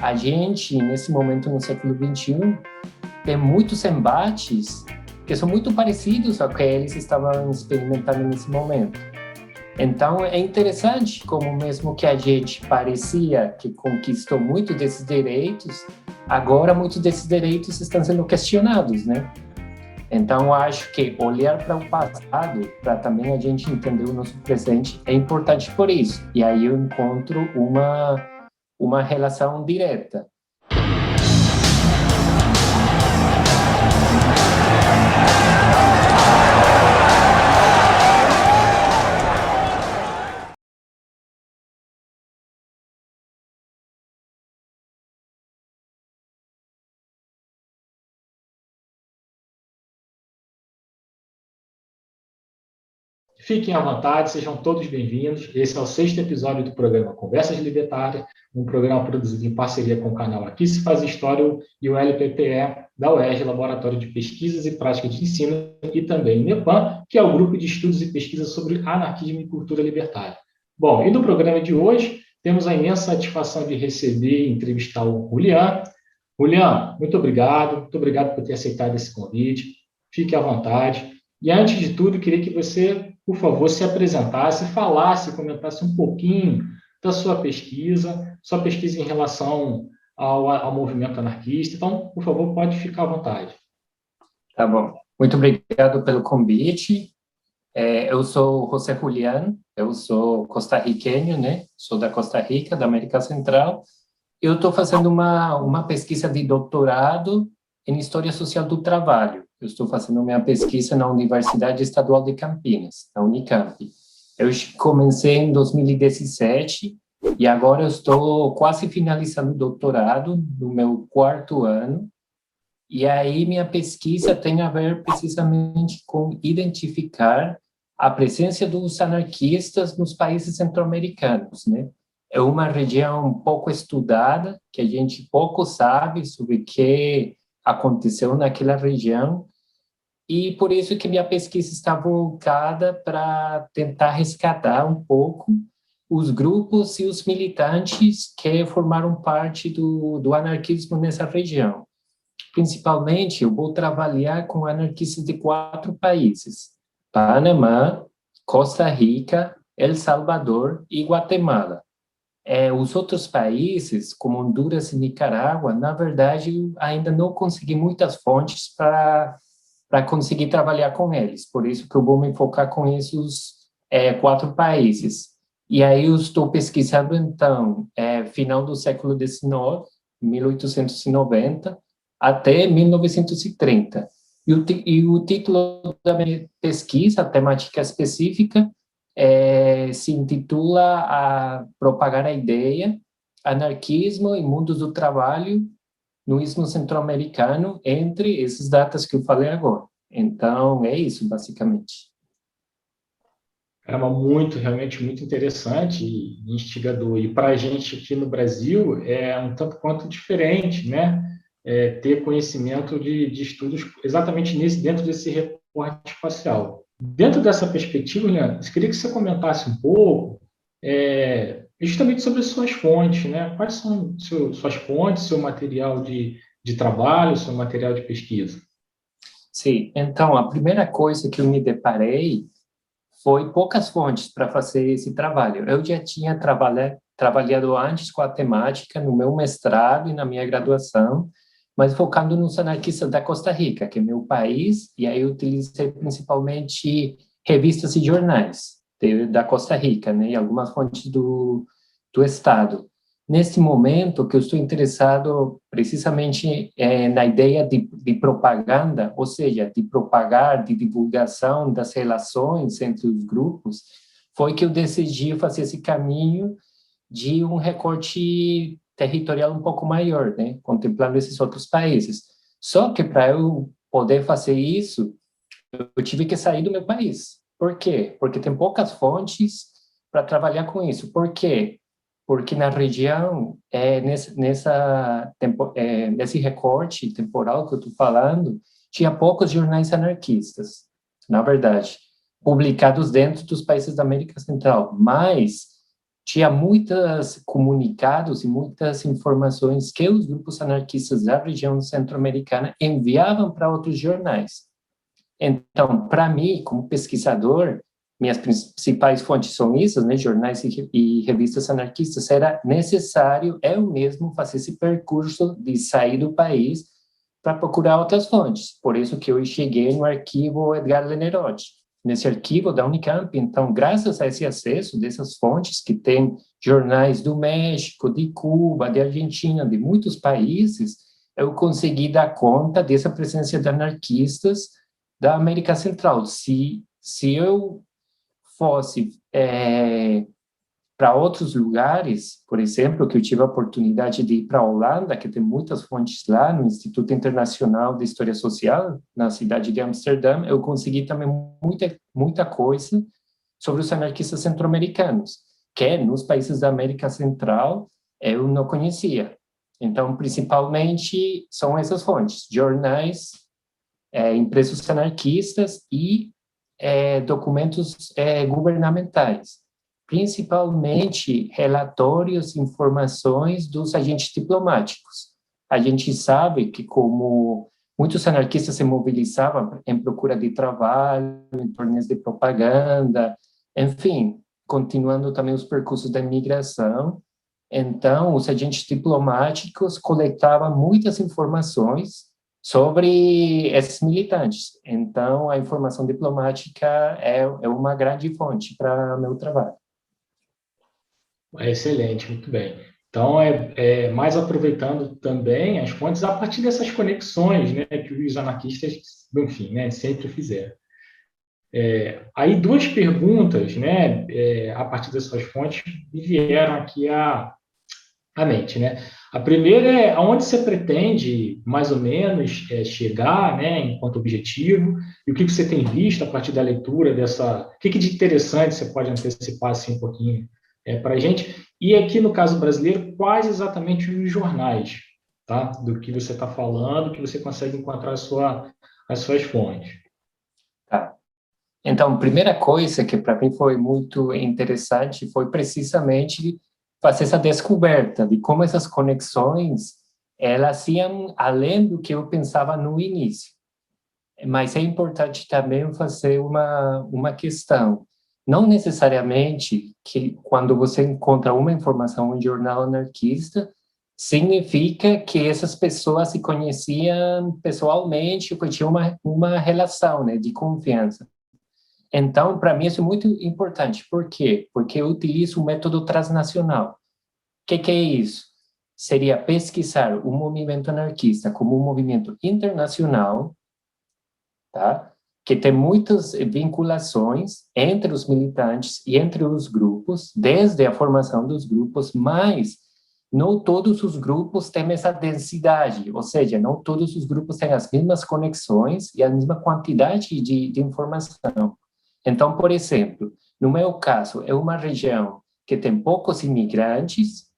a gente, nesse momento no século XXI, tem muitos embates que são muito parecidos ao que eles estavam experimentando nesse momento. Então, é interessante como mesmo que a gente parecia que conquistou muito desses direitos, agora muitos desses direitos estão sendo questionados, né? Então, acho que olhar para o passado, para também a gente entender o nosso presente, é importante por isso. E aí eu encontro uma relação direta. Fiquem à vontade, sejam todos bem-vindos. Esse é o 6º episódio do programa Conversas Libertárias, um programa produzido em parceria com o canal Aqui Se Faz História e o LPPE da UERJ, Laboratório de Pesquisas e Práticas de Ensino, e também o NEPAM, que é o Grupo de Estudos e Pesquisas sobre Anarquismo e Cultura Libertária. Bom, e no programa de hoje, temos a imensa satisfação de receber e entrevistar o Julian. Julian, muito obrigado por ter aceitado esse convite. Fique à vontade. E antes de tudo, queria que você, por favor, se apresentasse, falasse, comentasse um pouquinho da sua pesquisa em relação ao movimento anarquista. Então, por favor, pode ficar à vontade. Tá bom. Muito obrigado pelo convite. Eu sou José Julián, eu sou costarriquenho, né? Sou da Costa Rica, da América Central. Eu estou fazendo uma pesquisa de doutorado em História Social do Trabalho. Eu estou fazendo minha pesquisa na Universidade Estadual de Campinas, na Unicamp. Eu comecei em 2017 e agora eu estou quase finalizando o doutorado, no meu 4º ano. E aí minha pesquisa tem a ver precisamente com identificar a presença dos anarquistas nos países centro-americanos, né? É uma região pouco estudada, que a gente pouco sabe sobre o que aconteceu naquela região, e por isso que minha pesquisa está voltada para tentar resgatar um pouco os grupos e os militantes que formaram parte do anarquismo nessa região. Principalmente, eu vou trabalhar com anarquistas de 4 países: Panamá, Costa Rica, El Salvador e Guatemala. Os outros países, como Honduras e Nicarágua, na verdade, eu ainda não consegui muitas fontes para conseguir trabalhar com eles. Por isso que eu vou me focar com esses 4 países. E aí eu estou pesquisando, então, final do século XIX, 1890, até 1930. E o título da minha pesquisa, a temática específica, se intitula a Propagar a Ideia, Anarquismo e Mundos do Trabalho no Istmo Centro-Americano, entre essas datas que eu falei agora. Então, é isso, basicamente. Realmente muito interessante e instigador. E para a gente aqui no Brasil é um tanto quanto diferente, né? Ter conhecimento de estudos exatamente dentro desse recorte espacial. Dentro dessa perspectiva, Leandro, eu queria que você comentasse um pouco justamente sobre suas fontes, né? Quais são suas fontes, seu material de trabalho, seu material de pesquisa? Sim, então, a primeira coisa que eu me deparei foi poucas fontes para fazer esse trabalho. Eu já tinha trabalhado antes com a temática no meu mestrado e na minha graduação, mas focando nos anarquistas da Costa Rica, que é meu país, e aí eu utilizei principalmente revistas e jornais da Costa Rica, né, e algumas fontes do Estado. Nesse momento que eu estou interessado precisamente na ideia de propaganda, ou seja, de propagar, de divulgação das relações entre os grupos, foi que eu decidi fazer esse caminho de um recorte territorial um pouco maior, né, contemplando esses outros países. Só que para eu poder fazer isso, eu tive que sair do meu país. Por quê? Porque tem poucas fontes para trabalhar com isso. Por quê? Porque na região, nesse recorte temporal que eu estou falando, tinha poucos jornais anarquistas, na verdade, publicados dentro dos países da América Central, mas tinha muitos comunicados e muitas informações que os grupos anarquistas da região centro-americana enviavam para outros jornais. Então, para mim, como pesquisador, minhas principais fontes são essas, né, jornais e revistas anarquistas. Era necessário eu mesmo fazer esse percurso de sair do país para procurar outras fontes. Por isso que eu cheguei no arquivo Edgar Lenerotti, nesse arquivo da Unicamp. Então, graças a esse acesso dessas fontes, que tem jornais do México, de Cuba, de Argentina, de muitos países, eu consegui dar conta dessa presença de anarquistas da América Central. Se eu fosse para outros lugares, por exemplo, que eu tive a oportunidade de ir para a Holanda, que tem muitas fontes lá, no Instituto Internacional de História Social, na cidade de Amsterdã, eu consegui também muita coisa sobre os anarquistas centro-americanos, que nos países da América Central eu não conhecia. Então, principalmente, são essas fontes, jornais, impressos anarquistas e documentos governamentais, principalmente relatórios, informações dos agentes diplomáticos. A gente sabe que, como muitos anarquistas se mobilizavam em procura de trabalho, em torneios de propaganda, enfim, continuando também os percursos da imigração, então os agentes diplomáticos coletavam muitas informações sobre esses militantes. Então, a informação diplomática é uma grande fonte para o meu trabalho. Excelente, muito bem. Então, mais aproveitando também as fontes a partir dessas conexões, né, que os anarquistas, enfim, né, sempre fizeram. Aí, duas perguntas, né, a partir dessas fontes, me vieram aqui à mente, né? A primeira é aonde você pretende, mais ou menos, chegar, né, enquanto objetivo, e o que você tem visto a partir da leitura dessa... O que de interessante você pode antecipar, assim, um pouquinho para a gente? E aqui, no caso brasileiro, quais exatamente os jornais, tá? Do que você está falando, que você consegue encontrar as suas fontes. Tá. Então, a primeira coisa que para mim foi muito interessante foi precisamente fazer essa descoberta de como essas conexões, elas iam além do que eu pensava no início. Mas é importante também fazer uma questão. Não necessariamente que quando você encontra uma informação em um jornal anarquista, significa que essas pessoas se conheciam pessoalmente, que tinham uma relação, né, de confiança. Então, para mim, isso é muito importante. Por quê? Porque eu utilizo o método transnacional. O que é isso? Seria pesquisar o movimento anarquista como um movimento internacional, tá? Que tem muitas vinculações entre os militantes e entre os grupos, desde a formação dos grupos, mas não todos os grupos têm essa densidade, ou seja, não todos os grupos têm as mesmas conexões e a mesma quantidade de informação. Então, por exemplo, no meu caso, é uma região que tem poucos imigrantes,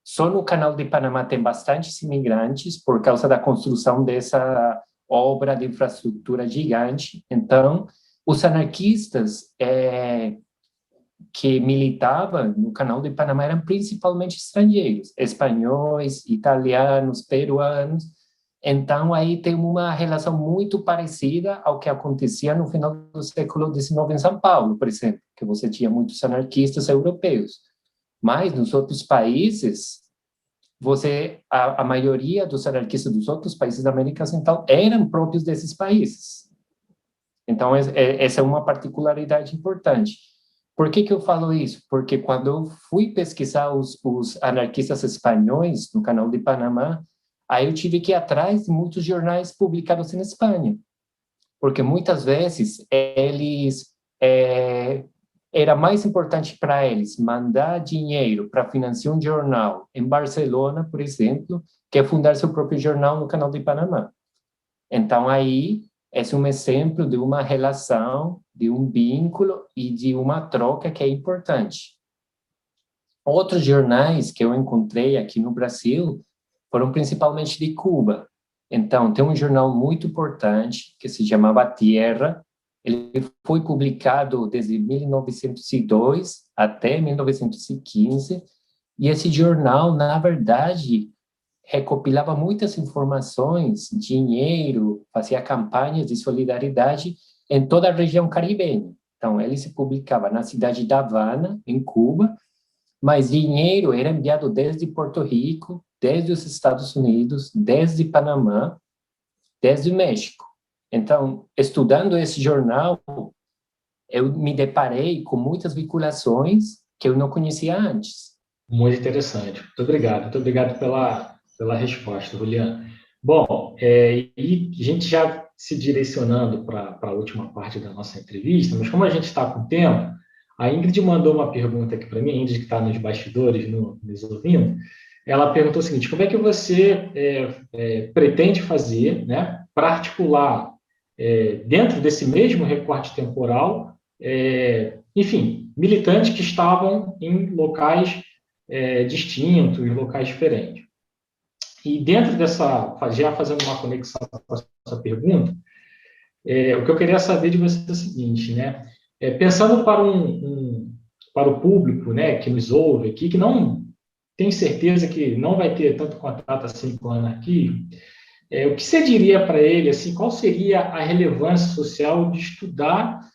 só no Canal de Panamá tem bastantes imigrantes por causa da construção dessa obra de infraestrutura gigante. Então, os anarquistas que militavam no Canal de Panamá eram principalmente estrangeiros, espanhóis, italianos, peruanos. Então, aí tem uma relação muito parecida ao que acontecia no final do século XIX em São Paulo, por exemplo, que você tinha muitos anarquistas europeus. Mas nos outros países, a maioria dos anarquistas dos outros países da América Central eram próprios desses países. Então, essa é uma particularidade importante. Por que eu falo isso? Porque quando eu fui pesquisar os anarquistas espanhóis no Canal de Panamá, aí eu tive que ir atrás de muitos jornais publicados em Espanha, porque muitas vezes era mais importante para eles mandar dinheiro para financiar um jornal em Barcelona, por exemplo, que fundar seu próprio jornal no Canal de Panamá. Então, aí, esse é um exemplo de uma relação, de um vínculo e de uma troca que é importante. Outros jornais que eu encontrei aqui no Brasil foram principalmente de Cuba. Então, tem um jornal muito importante que se chamava Tierra, Ele foi publicado desde 1902 até 1915, e esse jornal, na verdade, recopilava muitas informações, dinheiro, fazia campanhas de solidariedade em toda a região caribenha. Então, ele se publicava na cidade da Havana, em Cuba, mas dinheiro era enviado desde Porto Rico, desde os Estados Unidos, desde Panamá, desde o México. Então, estudando esse jornal, eu me deparei com muitas vinculações que eu não conhecia antes. Muito interessante. Muito obrigado pela resposta, Juliana. Bom, e a gente já se direcionando para a última parte da nossa entrevista, mas como a gente está com tempo, a Ingrid mandou uma pergunta aqui para mim, a Ingrid que está nos bastidores, nos ouvindo, ela perguntou o seguinte: como é que você pretende fazer, né, para articular dentro desse mesmo recorte temporal, enfim, militantes que estavam em locais distintos, locais diferentes. E dentro dessa, já fazendo uma conexão com a sua pergunta, o que eu queria saber de você é o seguinte, né? Pensando para o público, né, que nos ouve aqui, que não tem certeza que não vai ter tanto contato assim com a anarquia, o que você diria para ele, assim, qual seria a relevância social de estudar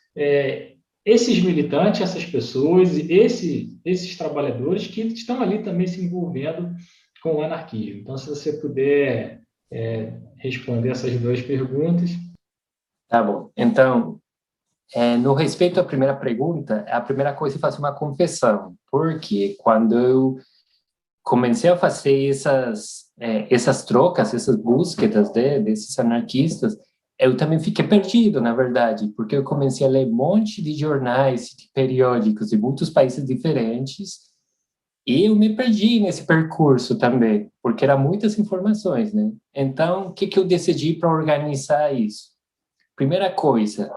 esses militantes, essas pessoas, esses trabalhadores que estão ali também se envolvendo com o anarquismo? Então, se você puder responder essas duas perguntas. Tá bom. Então, no respeito à primeira pergunta, a primeira coisa é fazer uma confissão, porque quando eu comecei a fazer essas trocas, essas búsquedas desses anarquistas, eu também fiquei perdido, na verdade, porque eu comecei a ler um monte de jornais, de periódicos de muitos países diferentes, e eu me perdi nesse percurso também, porque eram muitas informações, né? Então, o que eu decidi para organizar isso? Primeira coisa,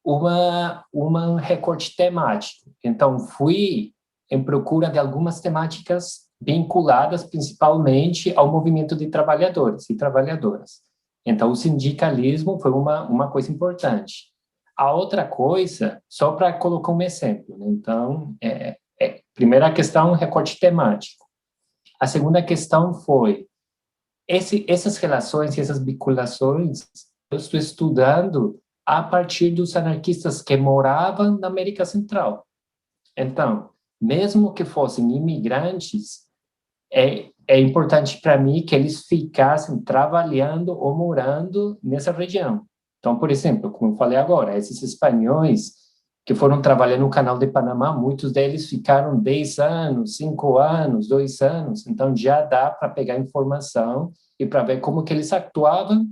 um recorte temático. Então, fui em procura de algumas temáticas vinculadas principalmente ao movimento de trabalhadores e trabalhadoras. Então, o sindicalismo foi uma coisa importante. A outra coisa, só para colocar um exemplo, né? Então, primeira questão, recorte temático. A segunda questão foi essas relações, essas vinculações, eu estou estudando a partir dos anarquistas que moravam na América Central. Então, mesmo que fossem imigrantes, é importante para mim que eles ficassem trabalhando ou morando nessa região. Então, por exemplo, como eu falei agora, esses espanhóis que foram trabalhar no Canal de Panamá, muitos deles ficaram 10 anos, 5 anos, 2 anos, então já dá para pegar informação e para ver como que eles atuavam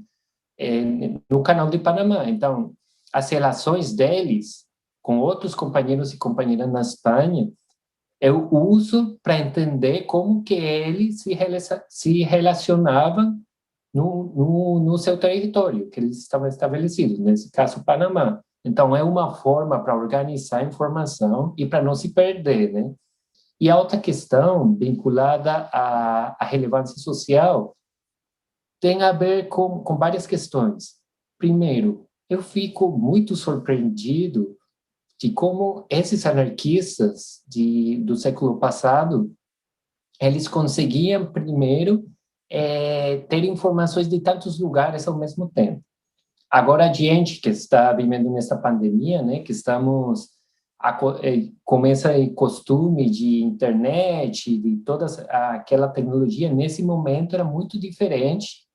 no Canal de Panamá. Então, as relações deles com outros companheiros e companheiras na Espanha, eu uso para entender como que eles se relacionavam no seu território, que eles estavam estabelecidos, nesse caso, Panamá. Então, é uma forma para organizar a informação e para não se perder, né? E a outra questão, vinculada à relevância social, tem a ver com várias questões. Primeiro, eu fico muito surpreendido de como esses anarquistas do século passado, eles conseguiam, primeiro, ter informações de tantos lugares ao mesmo tempo. Agora, a gente que está vivendo nessa pandemia, né, que estamos com esse costume de internet, de toda aquela tecnologia, nesse momento era muito diferente.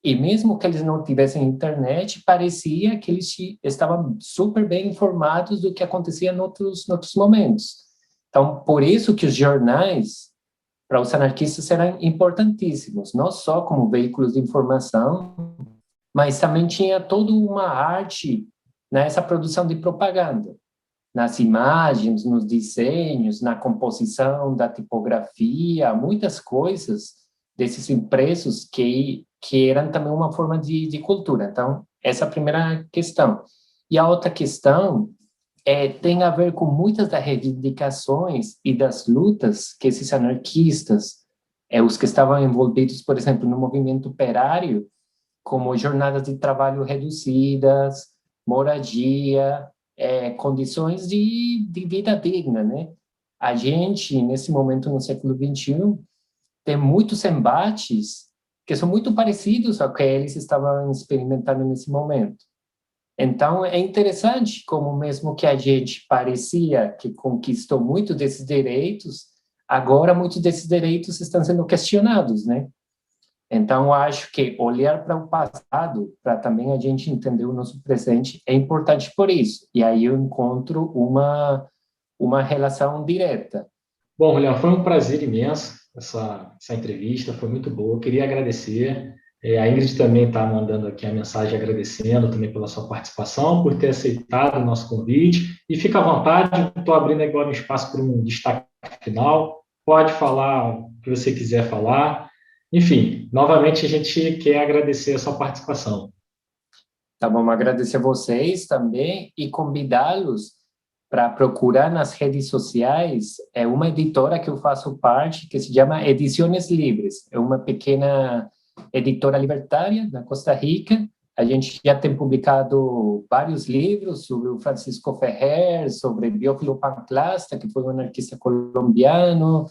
E mesmo que eles não tivessem internet, parecia que eles estavam super bem informados do que acontecia em outros momentos. Então, por isso que os jornais, para os anarquistas, eram importantíssimos, não só como veículos de informação, mas também tinha toda uma arte nessa produção de propaganda, nas imagens, nos desenhos, na composição da tipografia, muitas coisas desses impressos que eram também uma forma de cultura. Então, essa é a primeira questão. E a outra questão tem a ver com muitas das reivindicações e das lutas que esses anarquistas, os que estavam envolvidos, por exemplo, no movimento operário, como jornadas de trabalho reduzidas, moradia, condições de vida digna, né? A gente, nesse momento, no século XXI, tem muitos embates que são muito parecidos ao que eles estavam experimentando nesse momento. Então, é interessante como mesmo que a gente parecia que conquistou muito desses direitos, agora muitos desses direitos estão sendo questionados, né? Então, eu acho que olhar para o passado, para também a gente entender o nosso presente, é importante por isso. E aí eu encontro uma relação direta. Bom, Léo, foi um prazer imenso essa entrevista, foi muito boa. Eu queria agradecer. A Ingrid também está mandando aqui a mensagem agradecendo também pela sua participação, por ter aceitado o nosso convite. E fica à vontade, estou abrindo agora um espaço para um destaque final. Pode falar o que você quiser falar. Enfim, novamente a gente quer agradecer a sua participação. Tá bom, agradecer a vocês também e convidá-los para procurar nas redes sociais uma editora que eu faço parte, que se chama Edições Livres. É uma pequena editora libertária da Costa Rica. A gente já tem publicado vários livros sobre o Francisco Ferrer, sobre Teófilo Pantlastra, que foi um anarquista colombiano,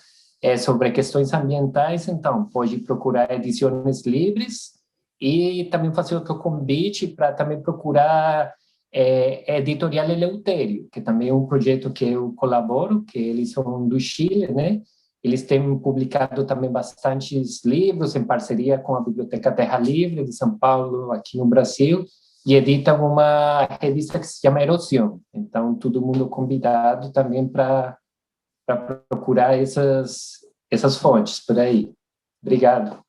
sobre questões ambientais. Então, pode procurar Edições Livres e também fazer outro convite para também procurar Editorial Eleutério, que também é um projeto que eu colaboro, que eles são do Chile, né? Eles têm publicado também bastantes livros em parceria com a Biblioteca Terra Livre de São Paulo, aqui no Brasil, e editam uma revista que se chama Erosão. Então, todo mundo convidado também para procurar essas fontes por aí. Obrigado.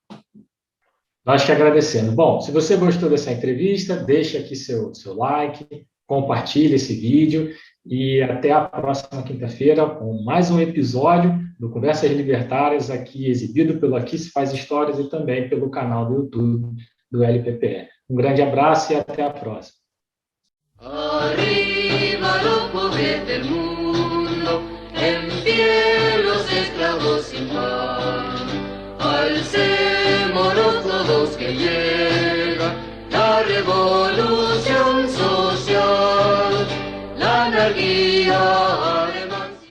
Nós te agradecemos. Bom, se você gostou dessa entrevista, deixe aqui seu like, compartilhe esse vídeo e até a próxima quinta-feira com mais um episódio do Conversas Libertárias, aqui exibido pelo Aqui Se Faz Histórias e também pelo canal do YouTube do LPPE. Um grande abraço e até a próxima. Arriba los pobres del mundo, en pie los esclavos sin pan. Alcémonos todos que llega la revolución.